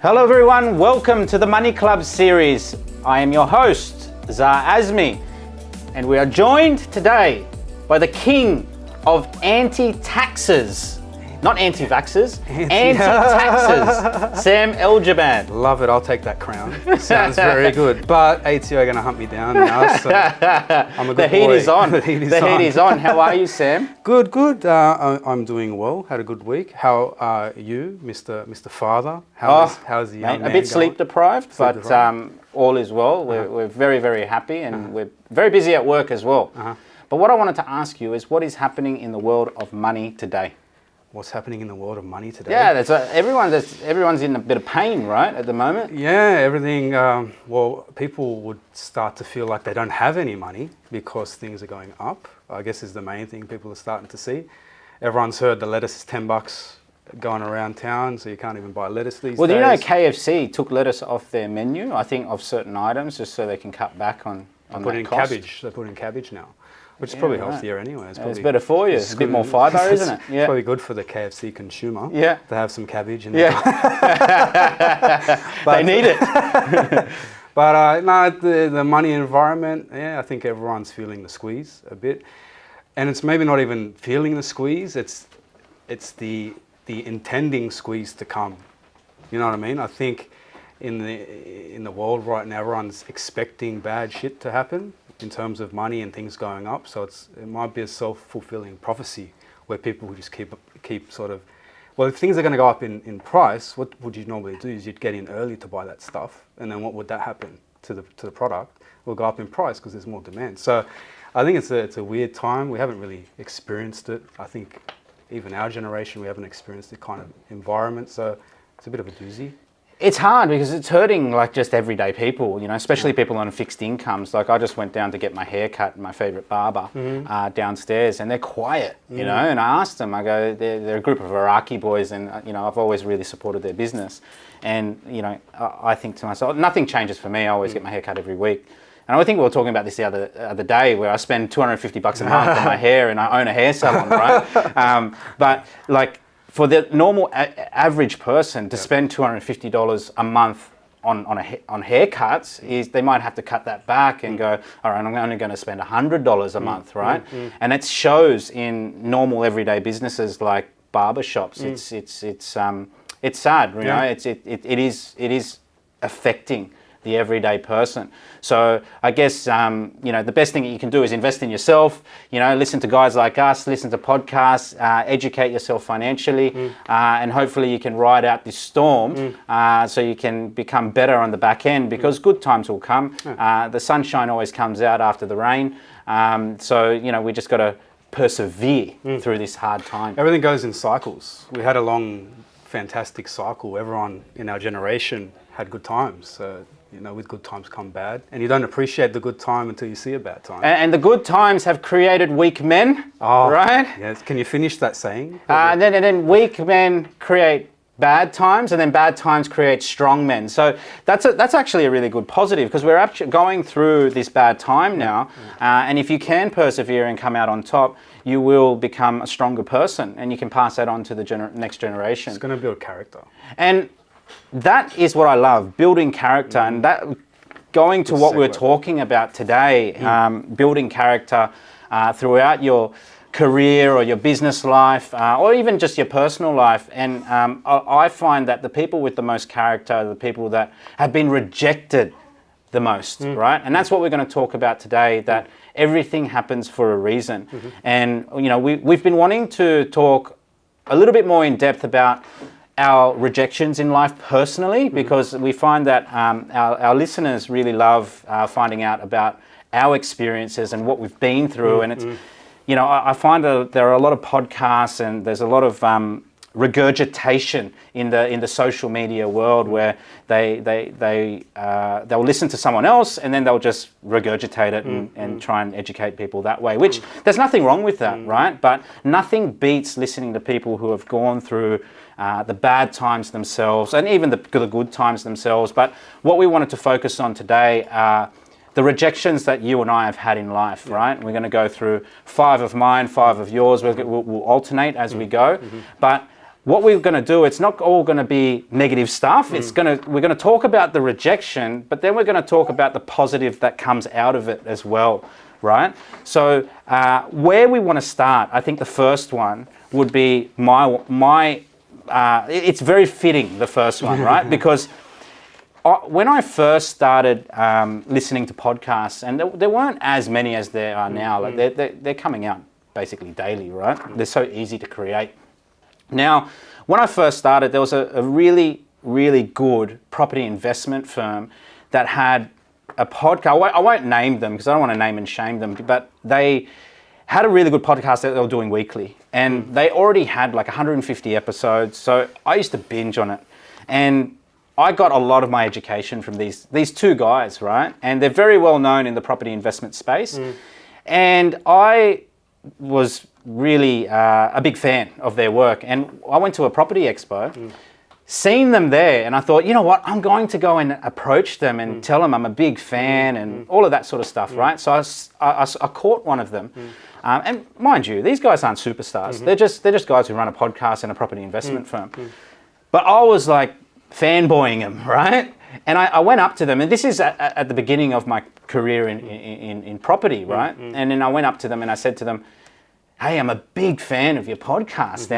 Hello everyone, welcome to the Money Club series. I am your host, Zah and we are joined today by the king of anti-taxes. Not anti-vaxxers, anti-taxes, Sam Eljaban. Love it, I'll take that crown. Sounds very good. But ATO are going to hunt me down now, so I'm a good boy. The heat is on. The heat is on. How are you, Sam? Good, good. I'm doing well. Had a good week. How are you, Mr. Father? How's the young man a bit going? sleep deprived, but all is well. We're very, very happy, and we're very busy at work as well. But what I wanted to ask you is, what is happening in the world of money today? What's happening in the world of money today? Yeah, everyone's in a bit of pain, right, at the moment? Yeah, everything. Well, people would start to feel like they don't have any money because things are going up. I guess is the main thing people are starting to see. Everyone's heard the lettuce is $10 going around town, so you can't even buy lettuce these days. Well, do you know KFC took lettuce off their menu, I think, of certain items, just so they can cut back on that cost? Cabbage. They put in cabbage now. Which is probably healthier anyway. It's better for you. It's a bit more fibre, isn't it? Yeah. It's probably good for the KFC consumer to have some cabbage in there. They need it. But no, the money environment, I think everyone's feeling the squeeze a bit. And it's maybe not even feeling the squeeze, it's the intending squeeze to come. You know what I mean? I think in the world right now, everyone's expecting bad shit to happen in terms of money and things going up, so it might be a self-fulfilling prophecy where people just keep sort of, well, if things are going to go up in price, what would you normally do is you'd get in early to buy that stuff, and then what would that happen to the product? It will go up in price because there's more demand. So I think it's a weird time. We haven't really experienced it. I think even our generation, we haven't experienced the kind of environment, so it's a bit of a doozy. It's hard because it's hurting like just everyday people, you know, especially people on fixed incomes. Like I just went down to get my hair cut at my favourite barber downstairs, and they're quiet, you know, and I asked them, I go, they're a group of Iraqi boys, and, you know, I've always really supported their business. And, you know, I think to myself, nothing changes for me. I always get my hair cut every week. And I think we were talking about this the other day, where I spend $250 a month on my hair, and I own a hair salon, right? But like, for the normal average person to spend $250 a month on haircuts, is they might have to cut that back and go, all right, I'm only going to spend $100 a month, right? And it shows in normal everyday businesses like barbershops. It's sad, you know. It is affecting the everyday person. So I guess, you know, the best thing that you can do is invest in yourself, you know, listen to guys like us, listen to podcasts, educate yourself financially, and hopefully you can ride out this storm so you can become better on the back end, because good times will come. The sunshine always comes out after the rain. So, you know, we just got to persevere through this hard time. Everything goes in cycles. We had a long, fantastic cycle. Everyone in our generation had good times. So, you know, with good times come bad, and you don't appreciate the good time until you see a bad time. And the good times have created weak men, right? Yes. Can you finish that saying? And then weak men create bad times, and then bad times create strong men. So that's actually a really good positive, because we're actually going through this bad time now, and if you can persevere and come out on top, you will become a stronger person, and you can pass that on to the next generation. It's going to build character. And that is what I love, building character, and that going to what we're talking about today, building character throughout your career or your business life, or even just your personal life. And I find that the people with the most character are the people that have been rejected the most, right? And that's what we're going to talk about today, that everything happens for a reason. And, you know, we've been wanting to talk a little bit more in depth about our rejections in life personally, because we find that our listeners really love finding out about our experiences and what we've been through. And it's, you know, I find that there are a lot of podcasts and there's a lot of regurgitation in the social media world, where they'll listen to someone else and then they'll just regurgitate it and try and educate people that way, which there's nothing wrong with that, right? But nothing beats listening to people who have gone through the bad times themselves, and even the good times themselves. But what we wanted to focus on today are the rejections that you and I have had in life, right? We're going to go through 5 of mine, 5 of yours. We'll alternate as we go. But what we're going to do, it's not all going to be negative stuff. We're going to talk about the rejection, but then we're going to talk about the positive that comes out of it as well, right? So where we want to start, I think the first one would be it's very fitting, the first one, right? Because when I first started listening to podcasts, and there weren't as many as there are now, like they're coming out basically daily, right? They're so easy to create. Now, when I first started, there was a really, really good property investment firm that had a podcast. I won't name them because I don't want to name and shame them, but they had a really good podcast that they were doing weekly. And they already had like 150 episodes. So I used to binge on it. And I got a lot of my education from these two guys, right? And they're very well known in the property investment space. And I was really a big fan of their work, and I went to a property expo, seen them there, and I thought, you know what, I'm going to go and approach them and tell them I'm a big fan and all of that sort of stuff, right? So I caught one of them, and mind you, these guys aren't superstars. They're just guys who run a podcast and a property investment firm. But I was like fanboying them, right? And I went up to them, and this is at the beginning of my career in property, right? And then I went up to them and I said to them, hey, I'm a big fan of your podcast,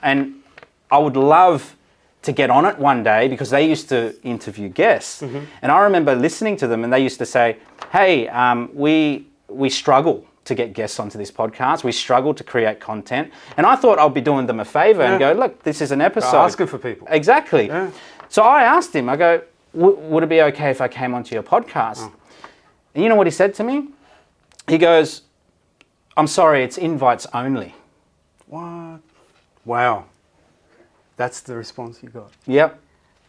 and I would love to get on it one day, because they used to interview guests. And I remember listening to them, and they used to say, hey, we struggle to get guests onto this podcast. We struggle to create content. And I thought I'd be doing them a favor and go, look, this is an episode. Asking for people. Exactly. Yeah. So I asked him, I go, would it be okay if I came onto your podcast? And you know what he said to me? He goes, I'm sorry, it's invites only. What? Wow. That's the response you got? Yep.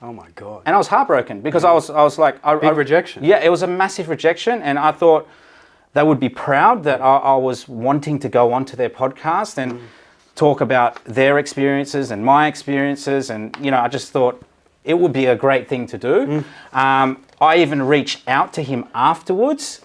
Oh my God. And I was heartbroken, because I was like... Big rejection. Yeah, it was a massive rejection, and I thought they would be proud that I was wanting to go onto their podcast and talk about their experiences and my experiences, and I just thought it would be a great thing to do. I even reached out to him afterwards,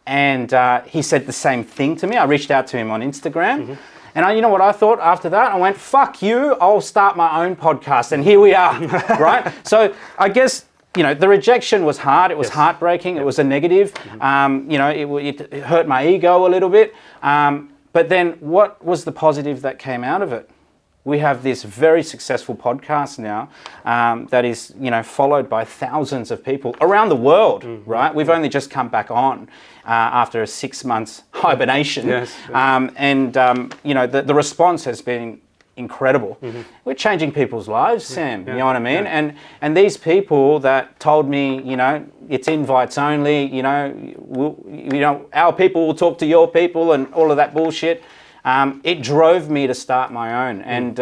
and he said the same thing to me. I reached out to him on Instagram. And you know what I thought after that? I went, fuck you, I'll start my own podcast. And here we are, right? So I guess, the rejection was hard. It was heartbreaking. It was a negative. It hurt my ego a little bit. But then what was the positive that came out of it? We have this very successful podcast now that is, followed by thousands of people around the world, right? We've only just come back on after a 6 months hibernation. The response has been incredible. We're changing people's lives, Sam, you know what I mean? And these people that told me, it's invites only, our people will talk to your people and all of that bullshit. It drove me to start my own, and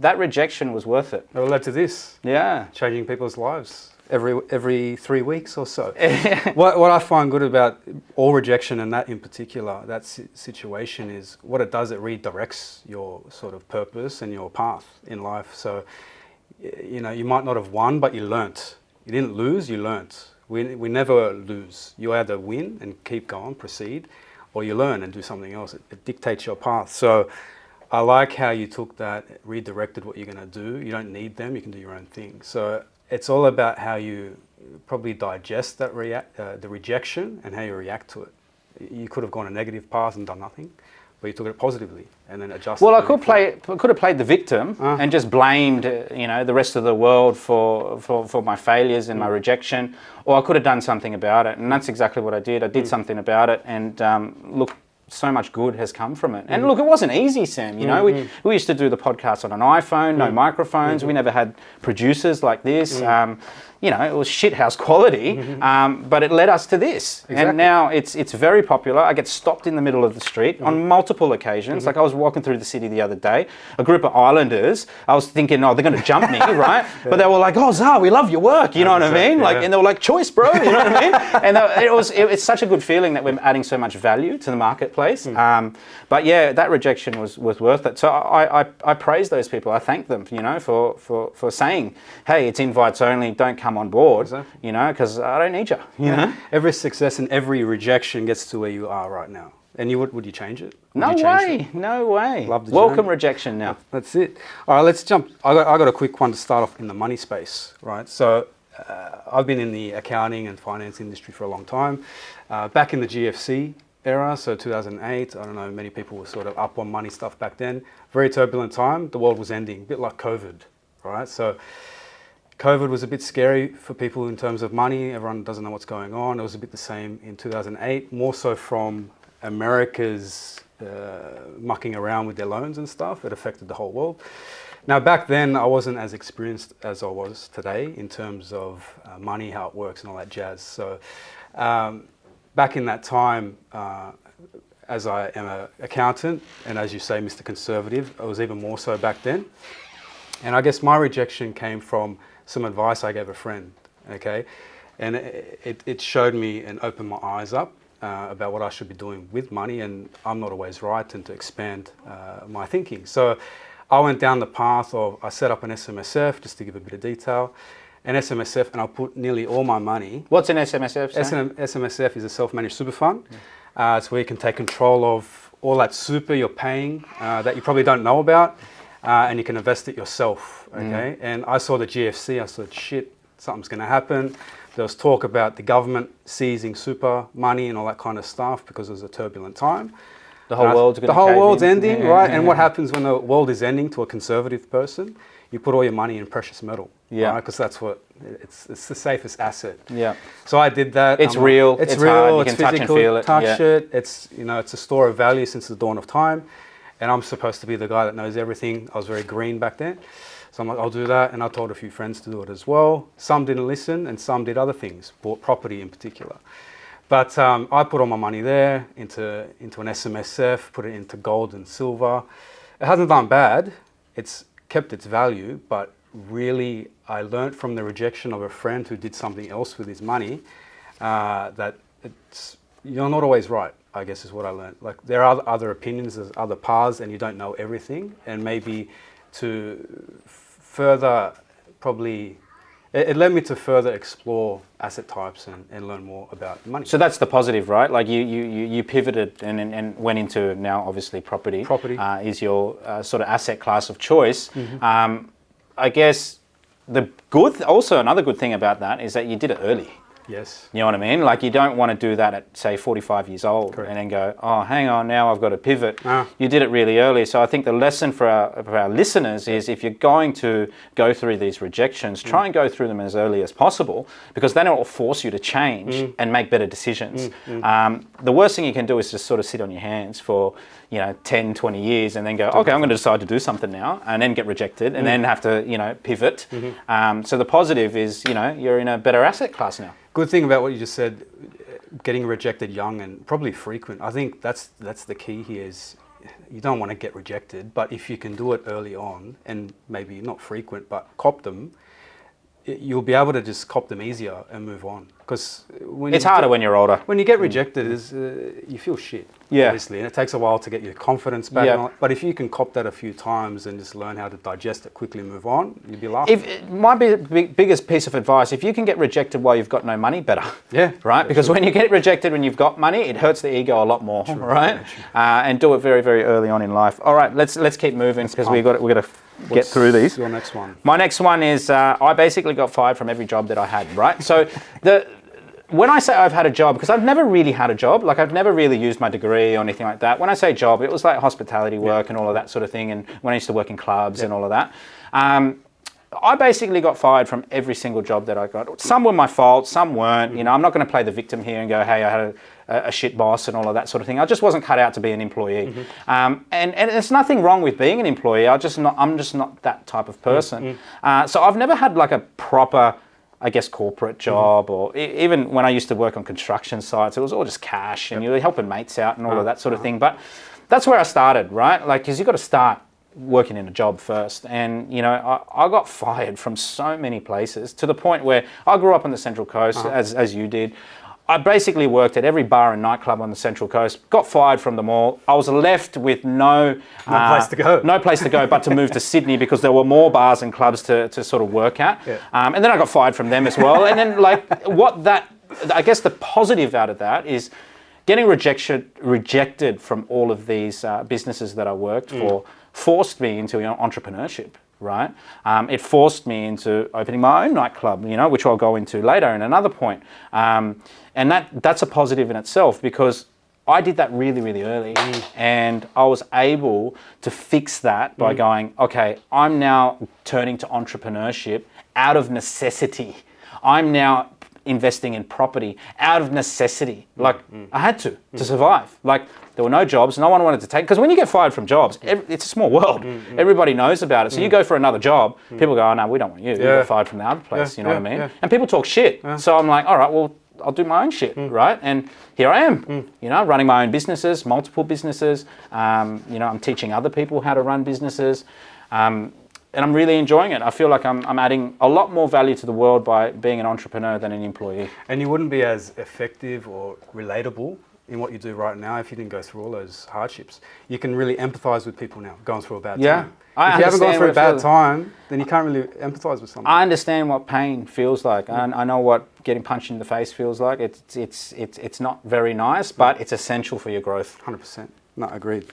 that rejection was worth it. It led to this. Yeah. Changing people's lives every 3 weeks or so. What I find good about all rejection, and that in particular, that situation, is what it does, it redirects your sort of purpose and your path in life. So, you might not have won, but you learnt. You didn't lose, you learnt. We never lose. You either win and keep going, proceed, or you learn and do something else. It dictates your path. So I like how you took that, redirected what you're going to do. You don't need them, you can do your own thing. So it's all about how you probably digest that the rejection and how you react to it. You could have gone a negative path and done nothing, but you took it positively and then adjusted. Well, I could have played the victim and just blamed, the rest of the world for my failures and my rejection, or I could have done something about it, and that's exactly what I did. I did something about it, and look, so much good has come from it. And look, it wasn't easy, Sam. We used to do the podcast on an iPhone, no microphones. We never had producers like this. It was shithouse quality, but it led us to this. Exactly. And now it's very popular. I get stopped in the middle of the street on multiple occasions. Like I was walking through the city the other day, a group of islanders, I was thinking, they're going to jump me, right? But they were like, oh, Zah, we love your work, you know what I mean? And they were like, choice, bro, you know what I mean? And it's such a good feeling that we're adding so much value to the marketplace. But yeah, that rejection was worth it. So I praise those people. I thank them, for saying, hey, it's invites only, don't come come on board, Exactly. you know, because I don't need you, you know? Every success and every rejection gets to where you are right now. And would you change it? Would No you change way, it? no way. Love the Welcome journey. rejection now. That's it. All right, let's jump. I got a quick one to start off in the money space, right? So I've been in the accounting and finance industry for a long time. Back in the GFC era, so 2008, I don't know, many people were sort of up on money stuff back then. Very turbulent time. The world was ending, a bit like COVID, right? So COVID was a bit scary for people in terms of money. Everyone doesn't know what's going on. It was a bit the same in 2008, more so from America's mucking around with their loans and stuff. It affected the whole world. Now, back then, I wasn't as experienced as I was today in terms of money, how it works and all that jazz. So back in that time, as I am an accountant, and as you say, Mr. Conservative, I was even more so back then. And I guess my rejection came from some advice I gave a friend, okay? And it showed me and opened my eyes up about what I should be doing with money, and I'm not always right, and to expand my thinking. So I went down the path of, I set up an SMSF, just to give a bit of detail, an SMSF, and I put nearly all my money. What's an SMSF? SMSF is a self-managed super fund. It's where you can take control of all that super you're paying that you probably don't know about, and you can invest it yourself, okay? And I saw the GFC, I thought, shit, something's gonna happen. There was talk about the government seizing super money and all that kind of stuff because it was a turbulent time. The whole world's going to The whole world's in. ending, right? And what happens when the world is ending to a conservative person? You put all your money in precious metal, Yeah. because that's what it's the safest asset. Yeah. So I did that. It's real. It's It's real. hard. You It's can touch and physical. feel it. Touch Yeah. it. It's it's a store of value since the dawn of time, and I'm supposed to be the guy that knows everything. I was very green back then, so I'm like, I'll do that, and I told a few friends to do it as well. Some didn't listen, and some did other things. Bought property in particular. But I put all my money there into an SMSF, put it into gold and silver. It hasn't done bad. It's kept its value, but really I learned from the rejection of a friend who did something else with his money that you're not always right, I guess is what I learned. Like there are other opinions, there's other paths, and you don't know everything. And maybe to further probably it led me to further explore asset types and learn more about money. So that's the positive, right? Like you pivoted and went into now obviously property. Property. Is your sort of asset class of choice. I guess also another good thing about that is that you did it early. Yes. You know what I mean? Like you don't want to do that at say 45 years old. Correct. And then go, oh, hang on, now I've got to pivot. Ah. You did it really early. So I think the lesson for our listeners is if you're going to go through these rejections, try and go through them as early as possible, because then it will force you to change and make better decisions. The worst thing you can do is just sort of sit on your hands for 10, 20 years and then go, okay, I'm going to decide to do something now, and then get rejected and then have to pivot. So the positive is you're in a better asset class now. Good thing about what you just said, getting rejected young and probably frequent. I think that's the key here is you don't want to get rejected, but if you can do it early on and maybe not frequent, but cop them, you'll be able to just cop them easier and move on. Because it's harder when you're older. When you get rejected, you feel shit, obviously, and it takes a while to get your confidence back. Yeah. But if you can cop that a few times and just learn how to digest it quickly, move on, you'll be laughing. My biggest piece of advice: if you can get rejected while you've got no money, better. Yeah, right. Because when you get rejected when you've got money, it hurts the ego a lot more, right? And do it very, very early on in life. All right, let's keep moving because we got to get through these. What's your next one? My next one is I basically got fired from every job that I had, right? So when I say I've had a job, because I've never really had a job, like I've never really used my degree or anything like that. When I say job, it was like hospitality work and all of that sort of thing, and when I used to work in clubs and all of that. I basically got fired from every single job that I got. Some were my fault, some weren't. I'm not going to play the victim here and go, hey, I had a shit boss and all of that sort of thing. I just wasn't cut out to be an employee. And there's nothing wrong with being an employee. I'm just not that type of person. So I've never had like a proper, I guess, corporate job, or even when I used to work on construction sites, it was all just cash and you're helping mates out and all of that sort of thing. But that's where I started, right? Like, because you've got to start working in a job first. And, I got fired from so many places to the point where I grew up on the Central Coast, as you did. I basically worked at every bar and nightclub on the Central Coast, got fired from them all. I was left with no place to go. No place to go but to move to Sydney because there were more bars and clubs to sort of work at. Yeah. And then I got fired from them as well. And then I guess the positive out of that is getting rejected from all of these businesses that I worked for forced me into entrepreneurship. Right, it forced me into opening my own nightclub, which I'll go into later in another point, and that's a positive in itself because I did that really, really early, and I was able to fix that by going, okay, I'm now turning to entrepreneurship out of necessity. I'm now investing in property out of necessity. Like I had to survive. Like there were no jobs, no one wanted to take, because when you get fired from jobs, it's a small world. Everybody knows about it. So you go for another job, people go, oh no, we don't want you. You got fired from the other place, you know what I mean? Yeah. And people talk shit. So I'm like, all right, well, I'll do my own shit, right? And here I am, running my own businesses, multiple businesses. I'm teaching other people how to run businesses. And I'm really enjoying it. I feel like I'm adding a lot more value to the world by being an entrepreneur than an employee. And you wouldn't be as effective or relatable in what you do right now if you didn't go through all those hardships. You can really empathize with people now going through a bad time. If you haven't gone through a bad time, then you can't really empathize with someone. I understand what pain feels like. I know what getting punched in the face feels like. It's not very nice, but it's essential for your growth. 100%. No, agreed.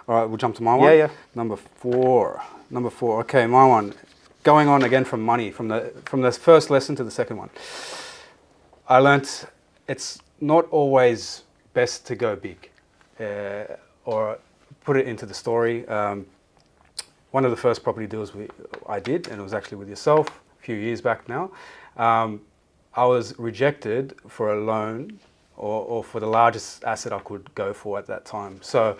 All right, we'll jump to my one. Yeah. Number four. Okay, my one. Going on again from money, from the first lesson to the second one. I learnt it's not always best to go big, or put it into the story. One of the first property deals I did, and it was actually with yourself a few years back now. I was rejected for a loan or for the largest asset I could go for at that time. So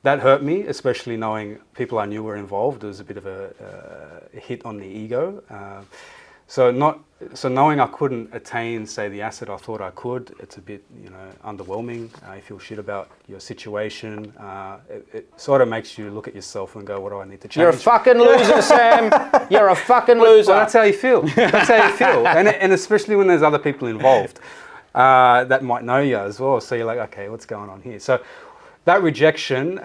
that hurt me, especially knowing people I knew were involved. It was a bit of a hit on the ego. So knowing I couldn't attain, say, the asset I thought I could, it's a bit, underwhelming. You feel shit about your situation. It sort of makes you look at yourself and go, what do I need to change? You're a fucking loser, Sam. You're a fucking loser. Well, that's how you feel. And especially when there's other people involved that might know you as well. So you're like, okay, what's going on here? So that rejection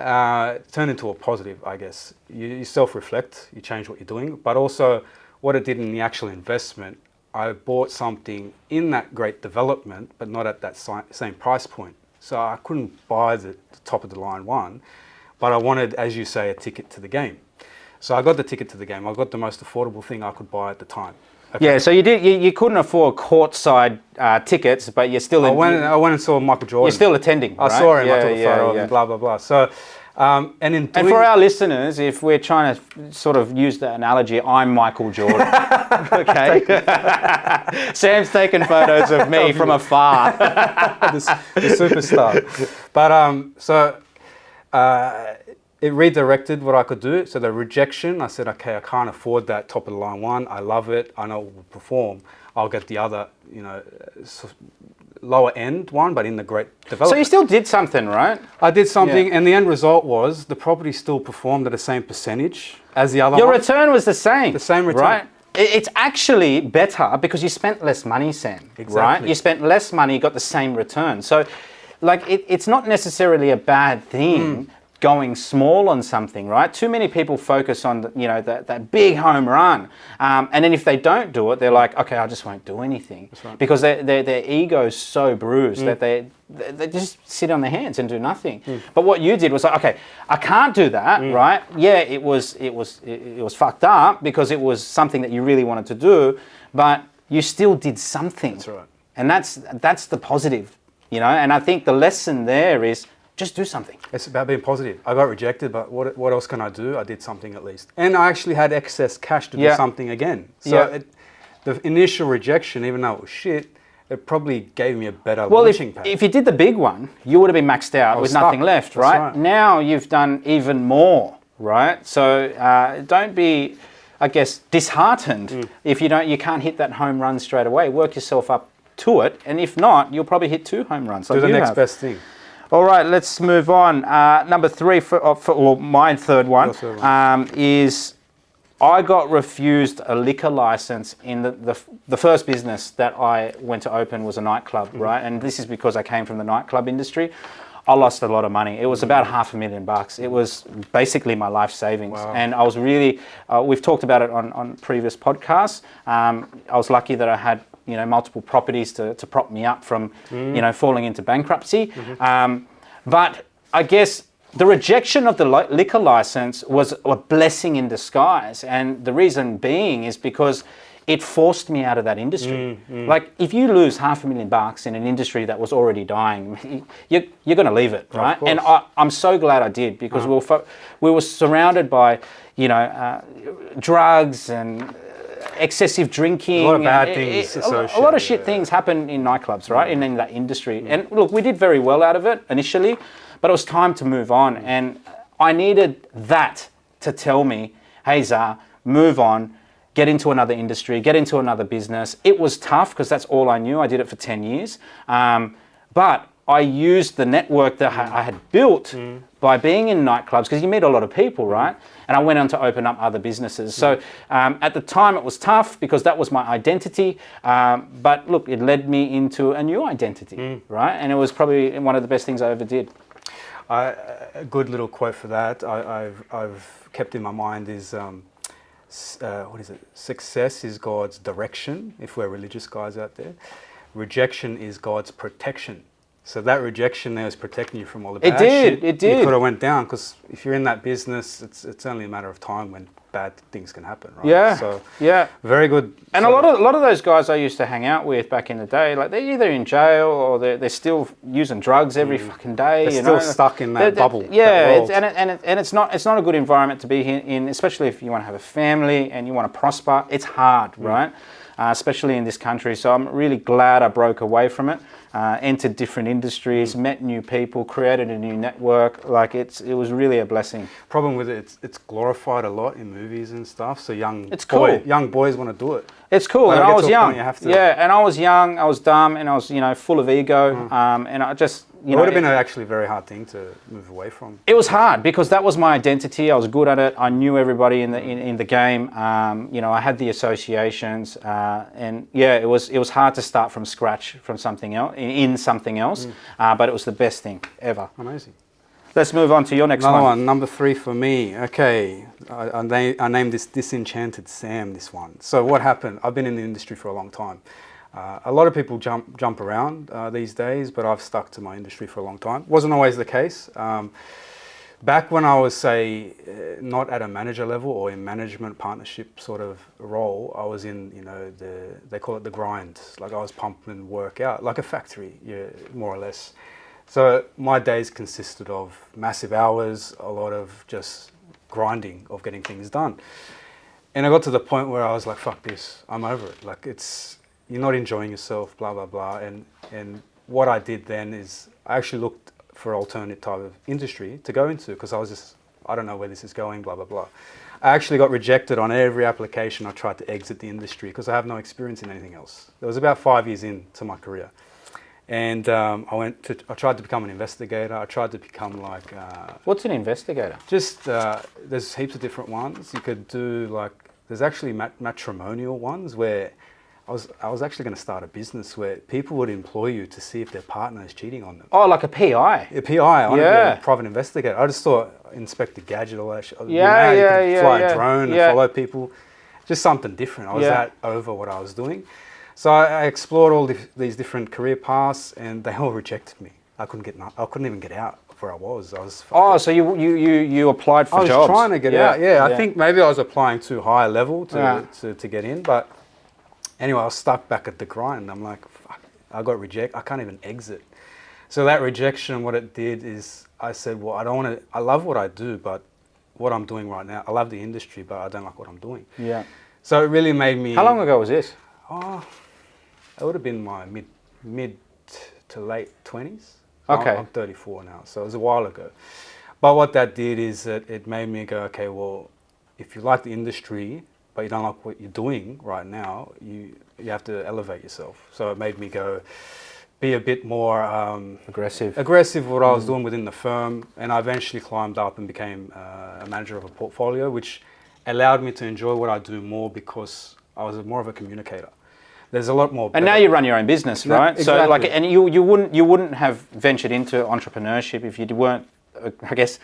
turned into a positive, I guess. You self-reflect, you change what you're doing, but also what it did in the actual investment, I bought something in that great development, but not at that same price point. So I couldn't buy the top of the line one, but I wanted, as you say, a ticket to the game. So I got the ticket to the game. I got the most affordable thing I could buy at the time. Okay. Yeah, so you couldn't afford courtside tickets, but you're still. I went and saw Michael Jordan. You're still attending. I saw him. I took a photo of him. Blah blah blah. So, and for our listeners, if we're trying to sort of use the analogy, I'm Michael Jordan. Okay. Sam's taking photos of me from afar. the superstar. But it redirected what I could do. So the rejection, I said, okay, I can't afford that top of the line one. I love it. I know it will perform. I'll get the other, lower end one, but in the great development. So you still did something, right? I did something, and the end result was the property still performed at the same percentage as the other one. Your return was the same. The same return. Right? It's actually better because you spent less money, Sam. Exactly. Right? You spent less money, got the same return. So, it's not necessarily a bad thing. Going small on something, right? Too many people focus on that big home run, and then if they don't do it, they're like, okay, I just won't do anything, right. Because their ego's so bruised that they just sit on their hands and do nothing. But what you did was like, okay, I can't do that, right? Yeah, it was fucked up because it was something that you really wanted to do, but you still did something. That's right. And that's the positive, And I think the lesson there is, just do something. It's about being positive. I got rejected, but what else can I do? I did something at least. And I actually had excess cash to do something again. So the initial rejection, even though it was shit, it probably gave me a better launching pad. If you did the big one, you would have been maxed out with nothing left, right? Now you've done even more, right? So don't be, I guess, disheartened if you can't hit that home run straight away. Work yourself up to it, and if not, you'll probably hit 2 home runs. Do the next best thing. All right, let's move on. Number 3, or my third one, is I got refused a liquor license in the first business that I went to open was a nightclub, right? And this is because I came from the nightclub industry. I lost a lot of money. It was about $500,000. It was basically my life savings. Wow. And I was really, we've talked about it on previous podcasts. I was lucky that I had, multiple properties to prop me up from, falling into bankruptcy. But I guess the rejection of the liquor license was a blessing in disguise. And the reason being is because it forced me out of that industry. Like, if you lose $500,000 in an industry that was already dying, you're going to leave it, right? And I'm so glad I did, because we were surrounded by, drugs and excessive drinking. A lot of bad things associated. A lot of shit things happen in nightclubs, right? And in that industry. And look, we did very well out of it initially, but it was time to move on. And I needed that to tell me, hey, Zah, move on. Get into another industry, get into another business. It was tough because that's all I knew. I did it for 10 years. But I used the network that I had built by being in nightclubs, because you meet a lot of people, right? And I went on to open up other businesses. So at the time it was tough because that was my identity. But look, it led me into a new identity, right? And it was probably one of the best things I ever did. A good little quote for that I've kept in my mind is, what is it? Success is God's direction, if we're religious guys out there. Rejection is God's protection. So that rejection there is protecting you from all the bad shit. It did. You could have went down, because if you're in that business, it's only a matter of time when bad things can happen, right? Yeah. So yeah. Very good. And a lot of those guys I used to hang out with back in the day, like, they're either in jail or they're still using drugs every fucking day. They're still stuck in that bubble. Yeah, it's not a good environment to be in, especially if you want to have a family and you want to prosper. It's hard, right? Especially in this country. So I'm really glad I broke away from it. Entered different industries, met new people, created a new network. Like, it was really a blessing. Problem with it, it's glorified a lot in movies and stuff. So young boys want to do it. It's cool. When and I was young. Yeah, and I was young. I was dumb, and I was full of ego. And I just it would have been actually a very hard thing to move away from. It was hard because that was my identity. I was good at it. I knew everybody in the game. I had the associations, and it was hard to start from scratch from something else in something else. But it was the best thing ever. Amazing. Let's move on to your next Another one. Number 3 for me. Okay, I named this Disenchanted Sam. This one. So what happened? I've been in the industry for a long time. A lot of people jump around these days, but I've stuck to my industry for a long time. Wasn't always the case. Back when I was, say, not at a manager level or in management partnership sort of role, I was in, they call it the grind. Like, I was pumping work out, like a factory, more or less. So my days consisted of massive hours, a lot of just grinding of getting things done. And I got to the point where I was like, fuck this, I'm over it. Like, you're not enjoying yourself, blah, blah, blah. And what I did then is I actually looked for alternate type of industry to go into, because I don't know where this is going, blah, blah, blah. I actually got rejected on every application I tried to exit the industry because I have no experience in anything else. It was about 5 years into my career. And I tried to become an investigator. I tried to become like... What's an investigator? Just, there's heaps of different ones. You could do there's actually matrimonial ones where I was actually going to start a business where people would employ you to see if their partner is cheating on them. Oh, like a PI? A PI, a private investigator. I just thought Inspector Gadget, all that shit. You could fly a drone and follow people. Just something different. I was that over what I was doing. So I explored all these different career paths, and they all rejected me. I couldn't even get out of where I was. So you applied for jobs? I was trying to get out. Yeah, I think maybe I was applying too high a level to get in. But anyway, I was stuck back at the grind. I'm like, fuck, I got rejected. I can't even exit. So that rejection, what it did is I said, well, I don't want to. I love what I do, but what I'm doing right now, I love the industry, but I don't like what I'm doing. Yeah. So it really made me. How long ago was this? It would have been my mid to late 20s. Okay. I'm 34 now, so it was a while ago. But what that did is it made me go, okay, well, if you like the industry, but you don't like what you're doing right now, you have to elevate yourself. So it made me go, be a bit more aggressive what I was doing within the firm, and I eventually climbed up and became a manager of a portfolio, which allowed me to enjoy what I do more because I was more of a communicator. There's a lot more. And now you run your own business, right? Exactly. So like, and you wouldn't have ventured into entrepreneurship if you weren't, I guess,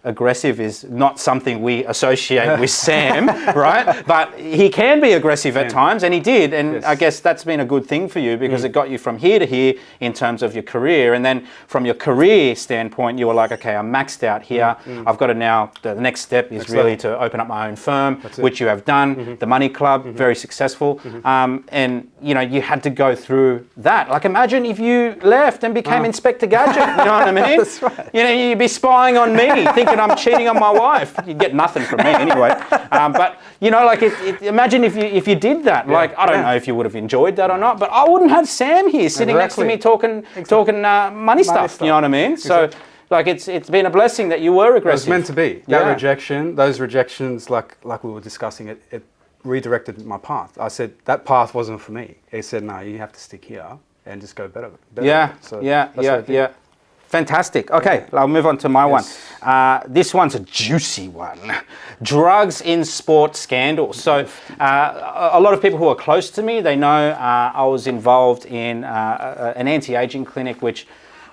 aggressive is not something we associate with Sam, right? But he can be aggressive at times, and he did. And Yes. I guess that's been a good thing for you because it got you from here to here in terms of your career. And then from your career standpoint, you were like, okay, I'm maxed out here. I've got to now, the next step is really to open up my own firm, which you have done. The Money Club, very successful. And, you know, you had to go through that. Like, imagine if you left and became Inspector Gadget, you know what I mean? That's right. You know, you'd be spying on me, thinking I'm cheating on my wife. You'd get nothing from me anyway. But you know, like, imagine if you did that. Like, I don't know if you would have enjoyed that or not, but I wouldn't have Sam here sitting next to me talking money stuff. You know what I mean? So, like, it's been a blessing that you were aggressive. It was meant to be. That rejection, those rejections, like we were discussing, it redirected my path. I said that path wasn't for me. He said, no, you have to stick here and just go better. Yeah. Fantastic. Okay, I'll move on to my one. This one's a juicy one. Drugs in sports scandals. So a lot of people who are close to me, they know I was involved in an anti-aging clinic, which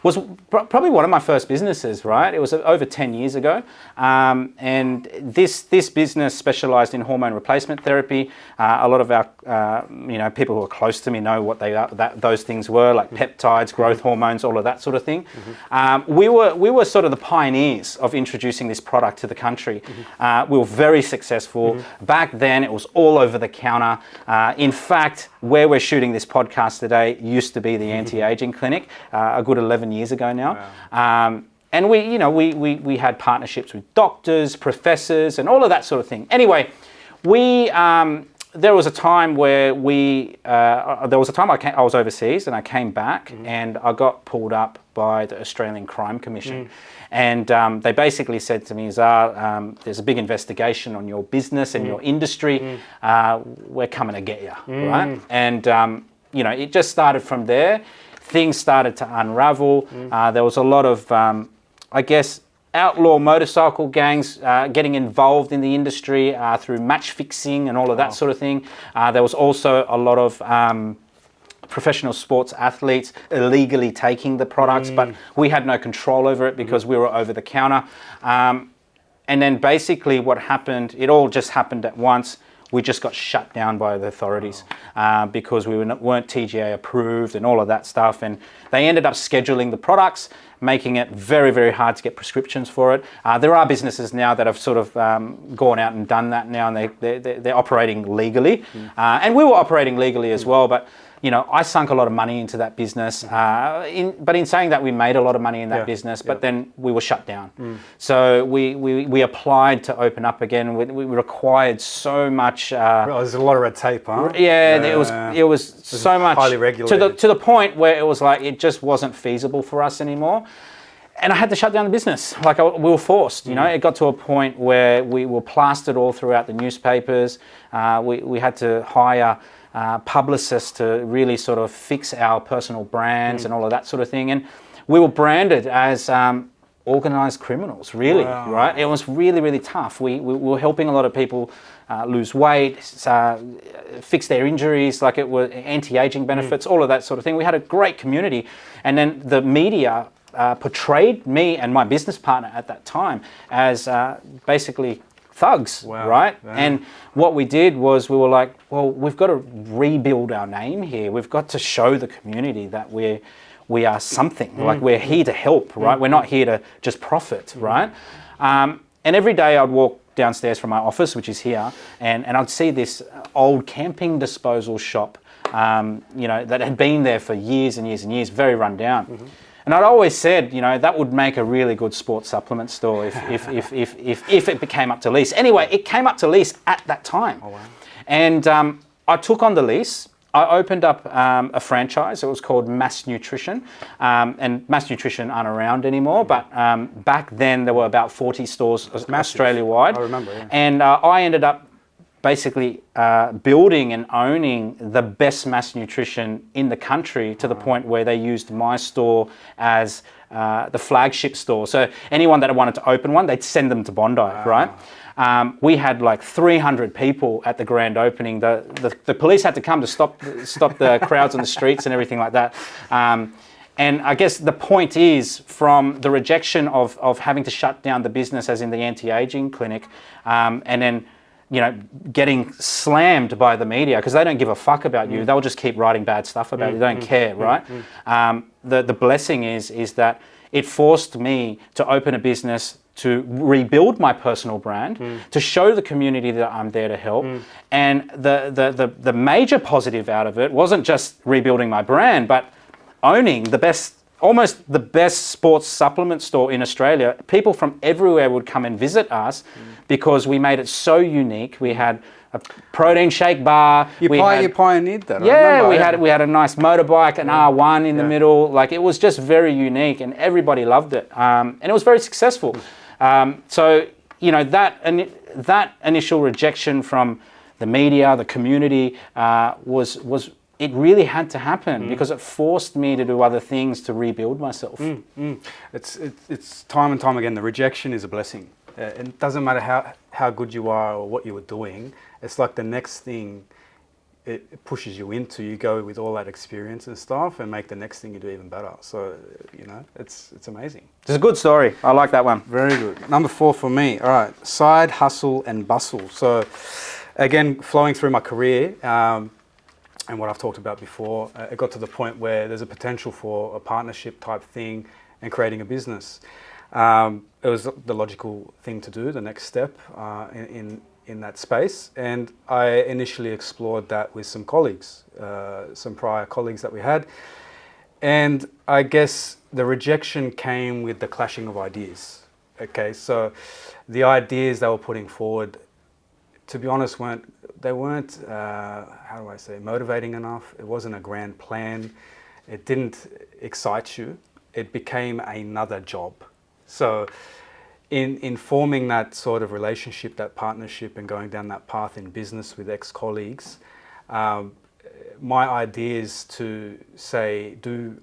was probably one of my first businesses, right? It was over 10 years ago. And this business specialized in hormone replacement therapy. A lot of our people who are close to me know what those things were, like peptides, growth hormones, all of that sort of thing. We were sort of the pioneers of introducing this product to the country. We were very successful. Back then, it was all over the counter. In fact, where we're shooting this podcast today used to be the anti-aging clinic, a good 11 years ago now. Wow. And we had partnerships with doctors, professors, and all of that sort of thing. Anyway, there was a time where I was overseas and I came back and I got pulled up by the Australian Crime Commission. And they basically said to me, Zah, there's a big investigation on your business and your industry. We're coming to get you, right? And, it just started from there. Things started to unravel. There was a lot of, outlaw motorcycle gangs getting involved in the industry through match fixing and all of that sort of thing. There was also a lot of professional sports athletes illegally taking the products, but we had no control over it because we were over the counter. And then basically what happened, it all just happened at once. We just got shut down by the authorities because we weren't TGA approved and all of that stuff. And they ended up scheduling the products, making it very, very hard to get prescriptions for it. There are businesses now that have sort of gone out and done that now, and they're operating legally. And we were operating legally as well, but I sunk a lot of money into that business. But in saying that, we made a lot of money in that business, but then we were shut down. So we applied to open up again. We required so much. There's a lot of red tape, huh? Yeah, it was so much highly regulated to the point where it was like it just wasn't feasible for us anymore. And I had to shut down the business. Like we were forced, It got to a point where we were plastered all throughout the newspapers. We had to hire publicists to really sort of fix our personal brands and all of that sort of thing. And we were branded as organized criminals, really, right? It was really, really tough. We were helping a lot of people lose weight, fix their injuries, like it was anti-aging benefits, all of that sort of thing. We had a great community. And then the media portrayed me and my business partner at that time as basically thugs, right? Yeah. And what we did was we were like, well, we've got to rebuild our name here. We've got to show the community that we are something, like we're here to help, right? We're not here to just profit, right? And every day I'd walk downstairs from my office, which is here, and I'd see this old camping disposal shop, that had been there for years and years and years, very run down. And I'd always said, that would make a really good sports supplement store if it became up to lease. Anyway, it came up to lease at that time. Oh, wow. And I took on the lease. I opened up a franchise. It was called Mass Nutrition. And Mass Nutrition aren't around anymore, but back then there were about 40 stores Australia-wide. I remember, yeah. And I ended up basically building and owning the best mass nutrition in the country, to the point where they used my store as the flagship store. So anyone that wanted to open one, they'd send them to Bondi, right? We had like 300 people at the grand opening. The police had to come to stop the crowds on the streets and everything like that. And I guess the point is, from the rejection of having to shut down the business, as in the anti-aging clinic, and then, you know, getting slammed by the media, because they don't give a fuck about you. They'll just keep writing bad stuff about you. They don't care, right? The blessing is that it forced me to open a business, to rebuild my personal brand, to show the community that I'm there to help. And the major positive out of it wasn't just rebuilding my brand, but owning the best, almost the best sports supplement store in Australia. People from everywhere would come and visit us because we made it so unique. We had a protein shake bar. You pioneered that. Yeah, we had a nice motorbike, an R1 in the middle. Like, it was just very unique, and everybody loved it. And it was very successful. So, you know, that initial rejection from the media, the community, was it really had to happen, because it forced me to do other things to rebuild myself. It's time and time again, the rejection is a blessing. It doesn't matter how good you are or what you were doing. It's like the next thing it pushes you into. You go with all that experience and stuff and make the next thing you do even better. So, you know, it's amazing. It's a good story. I like that one. Very good. Number 4 for me. All right, side hustle and bustle. So, again, flowing through my career, and what I've talked about before, it got to the point where there's a potential for a partnership type thing and creating a business. It was the logical thing to do, the next step in that space. And I initially explored that with some colleagues, some prior colleagues that we had. And I guess the rejection came with the clashing of ideas. Okay, so the ideas they were putting forward, to be honest, weren't how do I say, motivating enough. It wasn't a grand plan. It didn't excite you. It became another job. So in forming that sort of relationship, that partnership, and going down that path in business with ex-colleagues, my idea is to say, do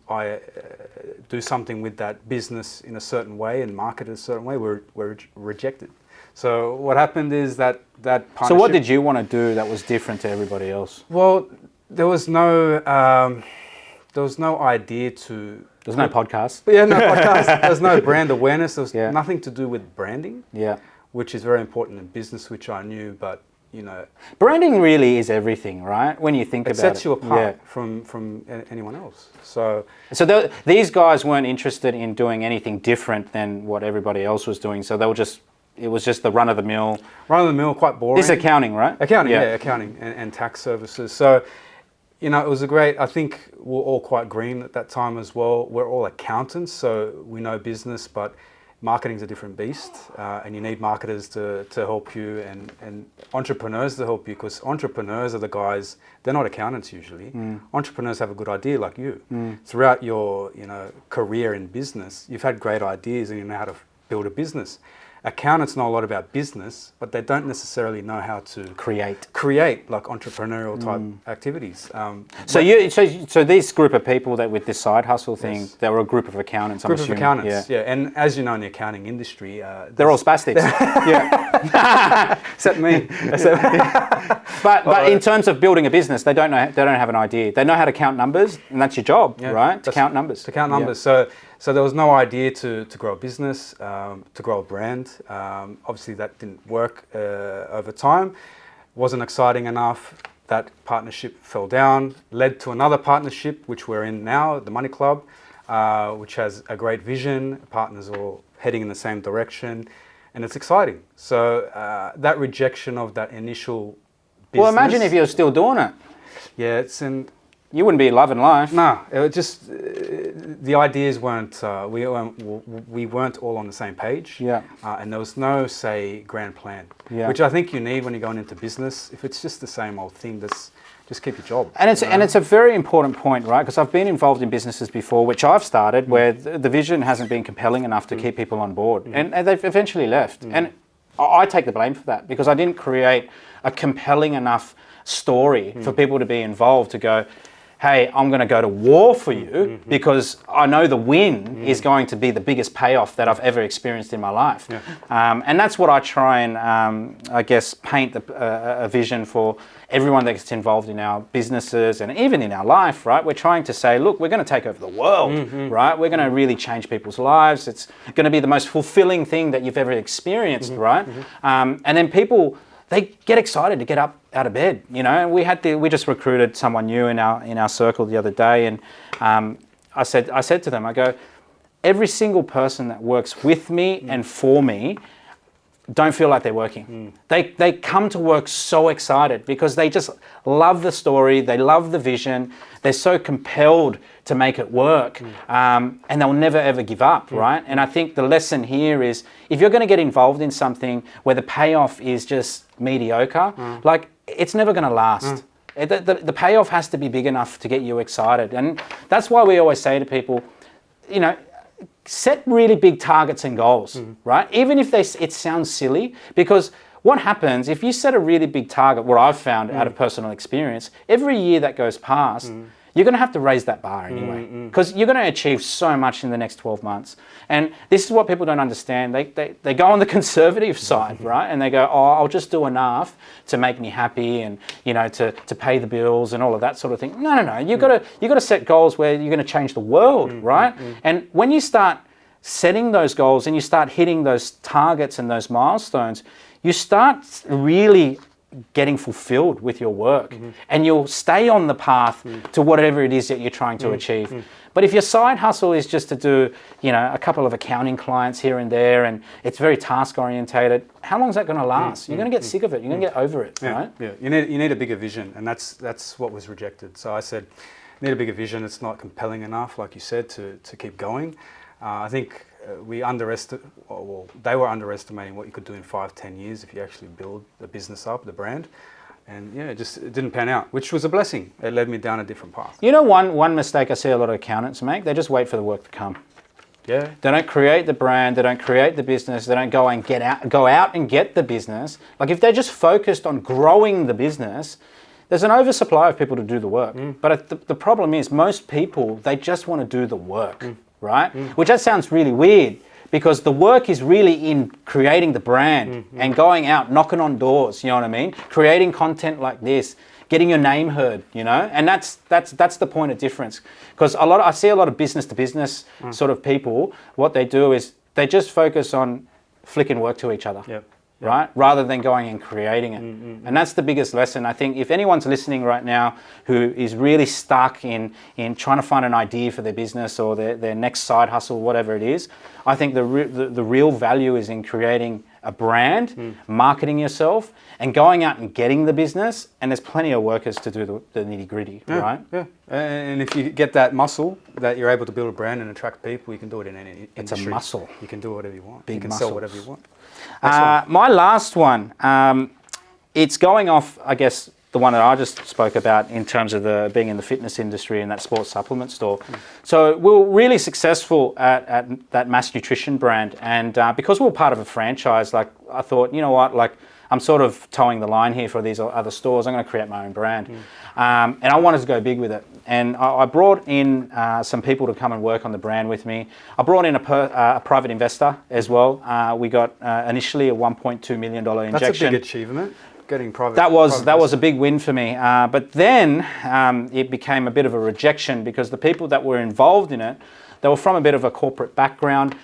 something with that business in a certain way and market it a certain way, were rejected. So what happened is that partnership... So what did you want to do that was different to everybody else? Well, there was no idea to... There's no podcast. Yeah, no podcast. There's no brand awareness. There was nothing to do with branding. Yeah. Which is very important in business, which I knew, but, you know... Branding really is everything, right? When you think about it. It sets you apart from anyone else. So these guys weren't interested in doing anything different than what everybody else was doing. So they were just... It was just the run-of-the-mill. Run-of-the-mill, quite boring. This is accounting, right? Accounting, yeah accounting and tax services. So, you know, it was a great... I think we're all quite green at that time as well. We're all accountants, so we know business, but marketing's a different beast, and you need marketers to help you and entrepreneurs to help you, because entrepreneurs are the guys, they're not accountants usually. Entrepreneurs have a good idea like you. Throughout your, you know, career in business, you've had great ideas and you know how to build a business. Accountants know a lot about business, but they don't necessarily know how to create like entrepreneurial type activities. So this group of people that with this side hustle thing, they were a group of accountants. Group of accountants, yeah. And as you know, in the accounting industry, they're all spastics. Yeah, except me. But in terms of building a business, they don't have an idea. They know how to count numbers, and that's your job, right? To count numbers. To count numbers. Yeah. So there was no idea to grow a business, to grow a brand. Obviously that didn't work over time. Wasn't exciting enough. That partnership fell down, led to another partnership, which we're in now, the Money Club, which has a great vision, partners all heading in the same direction, and it's exciting. So that rejection of that initial business... Well, imagine if you're still doing it. Yeah, it's in... You wouldn't be loving life. No, it was just the ideas weren't. We weren't all on the same page. Yeah. And there was no, say, grand plan. Yeah. Which I think you need when you're going into business. If it's just the same old thing, just keep your job. And it's a very important point, right? Because I've been involved in businesses before, which I've started, where the vision hasn't been compelling enough to keep people on board, and they've eventually left. And I take the blame for that because I didn't create a compelling enough story for people to be involved to go, hey, I'm going to go to war for you because I know the win is going to be the biggest payoff that I've ever experienced in my life. And that's what I try and, I guess, paint a vision for everyone that gets involved in our businesses and even in our life, right? We're trying to say, look, we're going to take over the world, right? We're going to really change people's lives. It's going to be the most fulfilling thing that you've ever experienced, right? And then people, they get excited to get up out of bed, you know. And we just recruited someone new in our circle the other day, and I said to them, I go, every single person that works with me and for me don't feel like they're working. They come to work so excited because they just love the story, they love the vision, they're so compelled to make it work, and they'll never ever give up, right? And I think the lesson here is if you're going to get involved in something where the payoff is just mediocre, like it's never going to last. The payoff has to be big enough to get you excited, and that's why we always say to people, you know, set really big targets and goals, right? Even if it sounds silly, because what happens if you set a really big target, what I've found out of personal experience, every year that goes past, you're going to have to raise that bar anyway, because you're going to achieve so much in the next 12 months. And this is what people don't understand. They go on the conservative side, right? And they go, oh, I'll just do enough to make me happy and, you know, to pay the bills and all of that sort of thing. No. You've got to set goals where you're going to change the world, right? And when you start setting those goals and you start hitting those targets and those milestones, you start really getting fulfilled with your work, and you'll stay on the path to whatever it is that you're trying to achieve. But if your side hustle is just to do, you know, a couple of accounting clients here and there, and it's very task orientated, how long is that going to last? You're going to get sick of it. You're going to get over it, right? Yeah. You need a bigger vision, and that's what was rejected. So I said, you need a bigger vision. It's not compelling enough, like you said, to keep going. I think they were underestimating what you could do in 5-10 years if you actually build the business up, the brand. And yeah, it didn't pan out, which was a blessing. It led me down a different path. You know, one mistake I see a lot of accountants make, they just wait for the work to come. Yeah. They don't create the brand, they don't create the business, they don't go out and get the business. Like if they're just focused on growing the business, there's an oversupply of people to do the work. But the problem is most people, they just want to do the work. Right? Which that sounds really weird because the work is really in creating the brand and going out, knocking on doors, you know what I mean? Creating content like this, getting your name heard, you know? And that's the point of difference. Because I see a lot of business to business sort of people, what they do is they just focus on flicking work to each other. Right? Rather than going and creating it. And that's the biggest lesson. I think if anyone's listening right now who is really stuck in trying to find an idea for their business or their next side hustle, whatever it is, I think the real value is in creating a brand, marketing yourself, and going out and getting the business. And there's plenty of workers to do the nitty gritty, right? Yeah. And if you get that muscle that you're able to build a brand and attract people, you can do it in any industry. It's a muscle. You can do whatever you want. Big you can muscles. sell whatever you want. My last one, it's going off, I guess, the one that I just spoke about in terms of being in the fitness industry and that sports supplement store. So we were really successful at that Mass Nutrition brand, and because we were part of a franchise, like I thought, you know what, like I'm sort of towing the line here for these other stores. I'm going to create my own brand, and I wanted to go big with it. And I brought in some people to come and work on the brand with me. I brought in a private investor as well. We got initially a $1.2 million injection. That's a big achievement. Getting private. That was a big win for me. But then it became a bit of a rejection because the people that were involved in it, they were from a bit of a corporate background.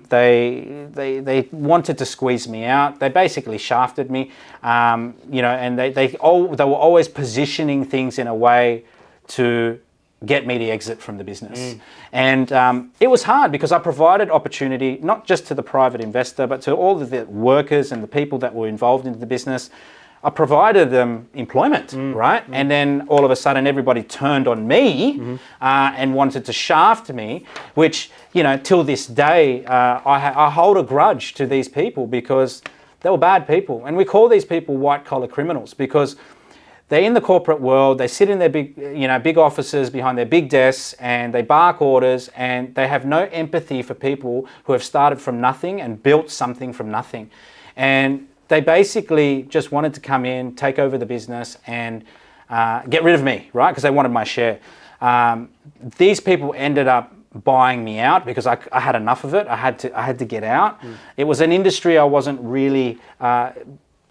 They wanted to squeeze me out. They basically shafted me, you know, and they were always positioning things in a way to get me to exit from the business. And it was hard because I provided opportunity, not just to the private investor, but to all of the workers and the people that were involved in the business. I provided them employment, right? And then all of a sudden everybody turned on me and wanted to shaft me, which, you know, till this day, I hold a grudge to these people because they were bad people. And we call these people white collar criminals because they're in the corporate world, they sit in their big offices behind their big desks and they bark orders, and they have no empathy for people who have started from nothing and built something from nothing. and they basically just wanted to come in, take over the business, and get rid of me, right? Because they wanted my share. These people ended up buying me out because I had enough of it. I had to get out. It was an industry I wasn't really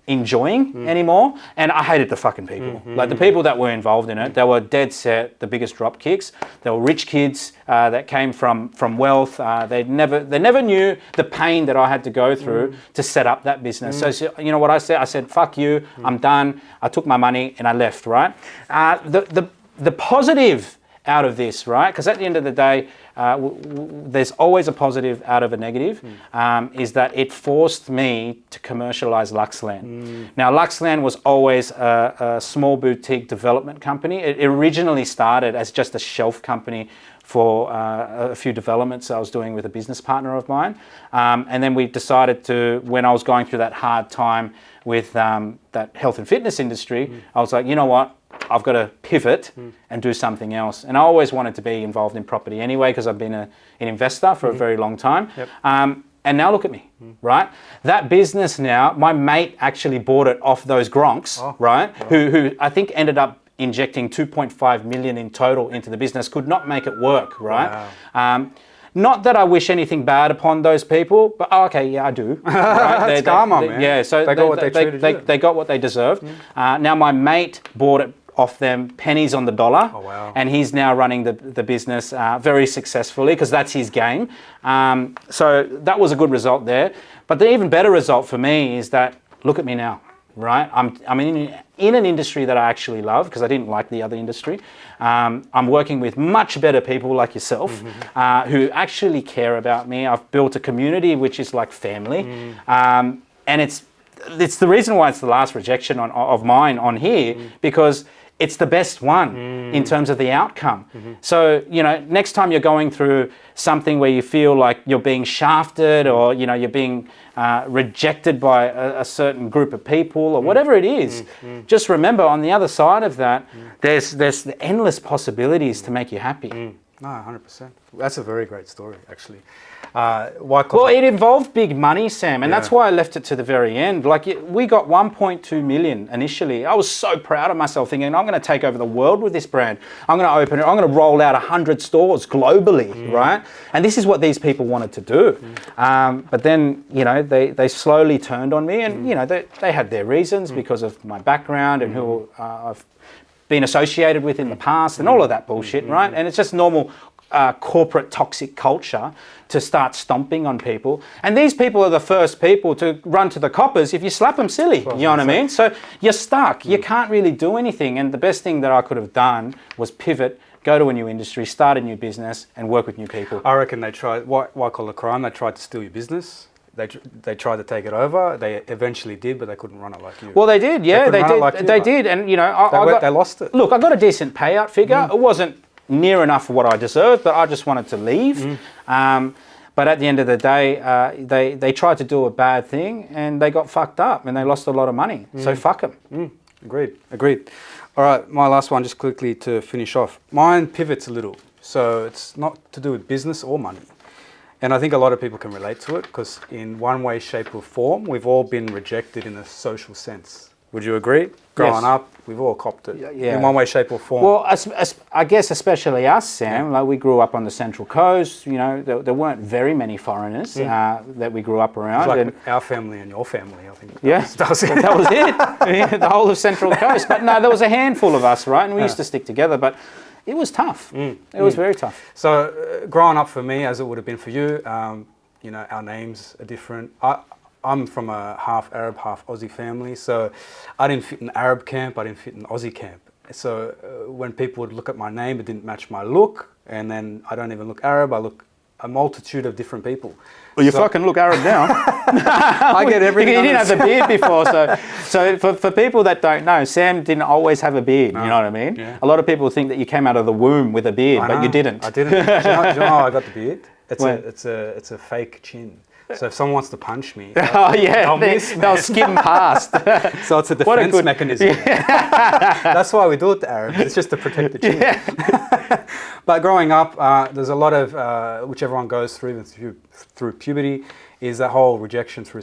enjoying anymore, and I hated the fucking people. Like the people that were involved in it, they were dead set the biggest drop kicks. They were rich kids that came from wealth. They never knew the pain that I had to go through to set up that business. So you know what I said? I said, "Fuck you! I'm done." I took my money and I left. Right. The positive out of this, right? Because at the end of the day, there's always a positive out of a negative, is that it forced me to commercialize Luxland. Now, Luxland was always a small boutique development company. It originally started as just a shelf company for a few developments I was doing with a business partner of mine. And then we decided to, when I was going through that hard time with that health and fitness industry, I was like, you know what? I've got to pivot and do something else. And I always wanted to be involved in property anyway, because I've been an investor for a very long time. Yep. And now look at me, right? That business now, my mate actually bought it off those gronks, right? Who I think ended up injecting 2.5 million in total into the business, could not make it work, right? Wow. Not that I wish anything bad upon those people, but I do. Right? That's karma, man. Yeah, so they got what they got what they deserved. Now my mate bought it off them pennies on the dollar. Oh, wow. And he's now running the business very successfly, because that's his game. So that was a good result there. But the even better result for me is that, look at me now, right? I'm in an industry that I actually love, because I didn't like the other industry. I'm working with much better people like yourself, who actually care about me. I've built a community which is like family. And it's the reason why it's the last rejection of mine on here, because it's the best one in terms of the outcome. So, you know, next time you're going through something where you feel like you're being shafted, or, you know, you're being rejected by a certain group of people, or whatever it is, just remember, on the other side of that, there's endless possibilities to make you happy. No, 100%. That's a very great story, actually. Well, it involved big money, Sam, and that's why I left it to the very end. Like, we got 1.2 million initially. I was so proud of myself, thinking, I'm going to take over the world with this brand. I'm going to open it. I'm going to roll out 100 stores globally, right? And this is what these people wanted to do. But then, you know, they slowly turned on me, and, you know, they had their reasons because of my background and who I've been associated with in the past and all of that bullshit, right? And it's just normal corporate toxic culture to start stomping on people. And these people are the first people to run to the coppers if you slap them silly, you know what I mean? So you're stuck. You can't really do anything. And the best thing that I could have done was pivot, go to a new industry, start a new business, and work with new people. I reckon they tried, white collar crime, they tried to steal your business. They tried to take it over. They eventually did, but they couldn't run it like you. Well, they did, yeah. They did. And, you know, they lost it. Look, I got a decent payout figure. It wasn't near enough for what I deserved, but I just wanted to leave. But at the end of the day, they tried to do a bad thing, and they got fucked up, and they lost a lot of money. So fuck them. Agreed. All right, my last one, just quickly to finish off. Mine pivots a little. So it's not to do with business or money. And I think a lot of people can relate to it, because in one way, shape or form, we've all been rejected in a social sense. Would you agree? Growing up, we've all copped it in one way, shape or form. Well, I guess especially us, Sam, like we grew up on the Central Coast, you know, there weren't very many foreigners that we grew up around. It's like our family and your family, I think. That was it. The whole of Central Coast. But no, there was a handful of us, right? And we used to stick together, but it was tough. It was very tough. So growing up for me, as it would have been for you, you know, our names are different. I'm from a half Arab, half Aussie family, so I didn't fit in Arab camp, I didn't fit in Aussie camp. So when people would look at my name, it didn't match my look, and then I don't even look Arab, I look a multitude of different people. Well, you fucking look Arab now. I get everything. You didn't have a beard before, so for people that don't know, Sam didn't always have a beard, you know what I mean? Yeah. A lot of people think that you came out of the womb with a beard, but you didn't. I didn't. Do you know how I got the beard? It's a fake chin. So if someone wants to punch me, they'll skim past. So it's a defense mechanism. Yeah. That's why we do it to Arabs. It's just to protect the chin. Yeah. But growing up, there's a lot of, which everyone goes through puberty, is that whole rejection through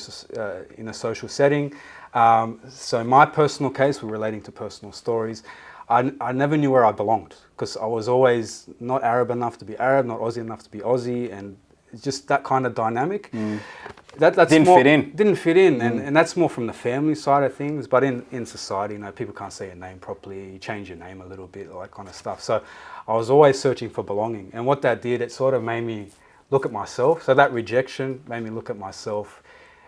in a social setting. So in my personal case, we're relating to personal stories. I never knew where I belonged because I was always not Arab enough to be Arab, not Aussie enough to be Aussie, and it's just that kind of dynamic. That's didn't more, fit in. Didn't fit in, and that's more from the family side of things. But in society, you know, people can't say your name properly. You change your name a little bit, all that kind of stuff. So I was always searching for belonging, and what that did, it sort of made me look at myself. So that rejection made me look at myself,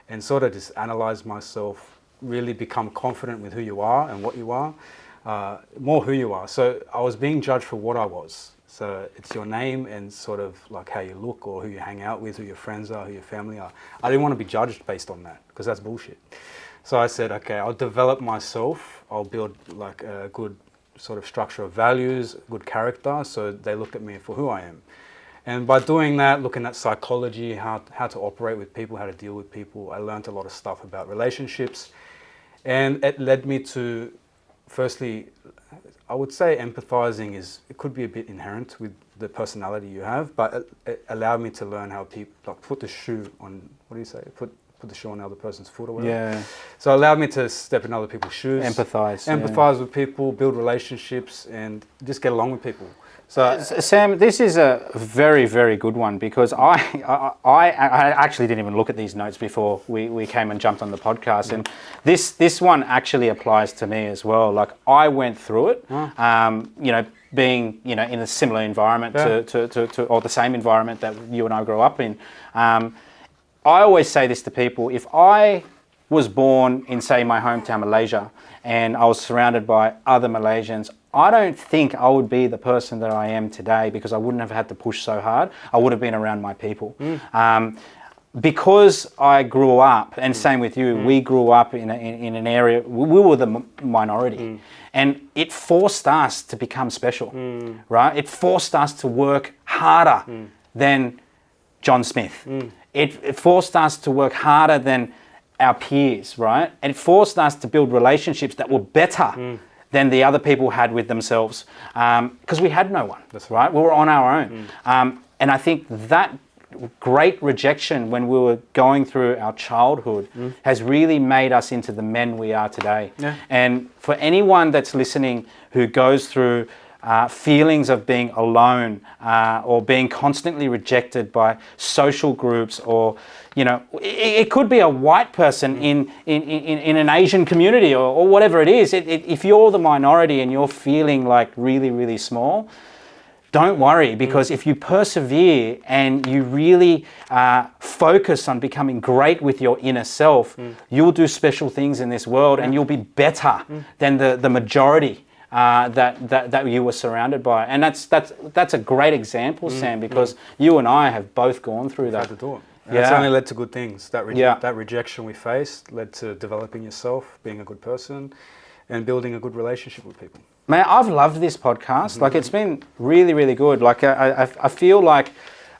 and sort of just analyze myself. Really become confident with who you are and what you are, more who you are. So I was being judged for what I was. So it's your name and sort of like how you look or who you hang out with, who your friends are, who your family are. I didn't want to be judged based on that because that's bullshit. So I said, okay, I'll develop myself. I'll build like a good sort of structure of values, good character, so they look at me for who I am. And by doing that, looking at psychology, how to operate with people, how to deal with people, I learned a lot of stuff about relationships. And it led me to, firstly, I would say empathizing it could be a bit inherent with the personality you have, but it allowed me to learn how people like put the shoe on, what do you say? Put the shoe on the other person's foot or whatever. Yeah. So it allowed me to step in other people's shoes. Empathize with people, build relationships, and just get along with people. So Sam, this is a very, very good one because I actually didn't even look at these notes before we came and jumped on the podcast, and this one actually applies to me as well. Like I went through it, you know, being in a similar environment to or the same environment that you and I grew up in. I always say this to people: if I was born in, say, my hometown Malaysia, and I was surrounded by other Malaysians, I don't think I would be the person that I am today because I wouldn't have had to push so hard. I would have been around my people. Because I grew up, and same with you, we grew up in an area, we were the minority. And it forced us to become special, right? It forced us to work harder than John Smith. It forced us to work harder than our peers, right? And it forced us to build relationships that were better than the other people had with themselves, because we had no one. That's right. We were on our own, and I think that great rejection when we were going through our childhood has really made us into the men we are today. Yeah. And for anyone that's listening who goes through feelings of being alone or being constantly rejected by social groups, or it could be a white person in an Asian community or whatever it is. If you're the minority and you're feeling like really, really small, don't worry, because if you persevere and you really focus on becoming great with your inner self, you'll do special things in this world, and you'll be better than the majority that you were surrounded by. And that's a great example, Sam, because you and I have both gone through that. Had to do it. And it's only led to good things. That rejection we faced led to developing yourself, being a good person, and building a good relationship with people. Man, I've loved this podcast. Like, it's been really, really good. Like, I feel like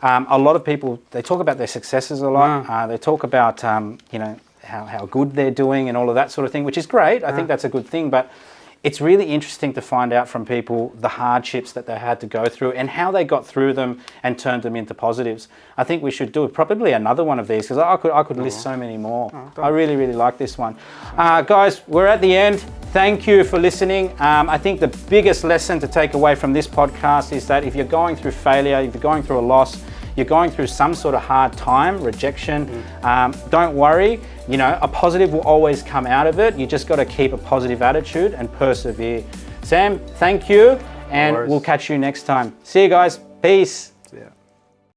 a lot of people, they talk about their successes a lot. They talk about, how good they're doing and all of that sort of thing, which is great. I think that's a good thing. But it's really interesting to find out from people the hardships that they had to go through and how they got through them and turned them into positives. I think we should do probably another one of these, because I could list so many more. I really, really like this one. Guys, we're at the end. Thank you for listening. I think the biggest lesson to take away from this podcast is that if you're going through failure, if you're going through a loss, you're going through some sort of hard time, rejection, don't worry. A positive will always come out of it. You just got to keep a positive attitude and persevere. Sam, thank you, and we'll catch you next time. See you guys. Peace.